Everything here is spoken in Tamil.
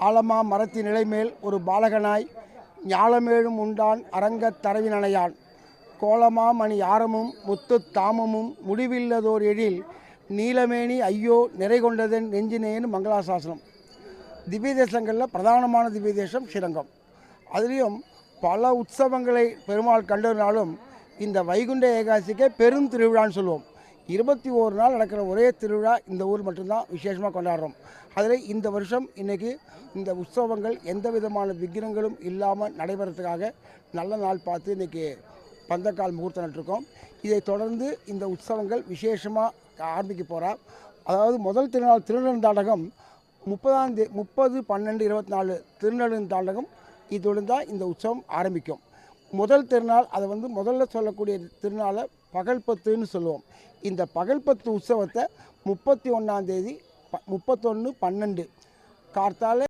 ஆலமா மரத்தின் நிலைமேல் ஒரு பாலகனாய் ஞாலமேழும் உண்டான் அரங்கத் தரவினனையான் கோலமா மணி ஆரமும் முத்து தாமமும் முடிவில்லதோர் எழில் நீலமேனி ஐயோ நிறை கொண்டதன் நெஞ்சினேன்னு மங்களாசாசனம். திவ்ய தேசங்களில் பிரதானமான திவ்ய தேசம் ஸ்ரீரங்கம். அதுலேயும் பல உற்சவங்களை பெருமாள் கண்டறினாலும் இந்த வைகுண்ட ஏகாதசிக்கே பெரும் திருவிழான்னு சொல்லுவோம். 21 நாள் நடக்கிற ஒரே திருவிழா இந்த ஊர் மட்டும்தான் விசேஷமாக கொண்டாடுறோம். அதில் இந்த வருஷம் இன்றைக்கி இந்த உற்சவங்கள் எந்த விதமான விக்னங்களும் இல்லாமல் நடைபெறத்துக்காக நல்ல நாள் பார்த்து இன்றைக்கி பந்தக்கால் முகூர்த்தம் நட்டிருக்கோம். இதை தொடர்ந்து இந்த உற்சவங்கள் விசேஷமாக ஆரம்பிக்க போகிறார். அதாவது முதல் திருநாள் திருநெடுந்தாண்டகம் 30/12/24 திருநெடுந்தாண்டகம் இதோடு தான் இந்த உற்சவம் ஆரம்பிக்கும். முதல் திருநாள் அதை முதல்ல சொல்லக்கூடிய திருநாளை பகல்பத்துன்னு சொல்லுவோம். இந்த பகல்பத்து உற்சவத்தை 31ஆம் தேதி 31/12 கார்த்தால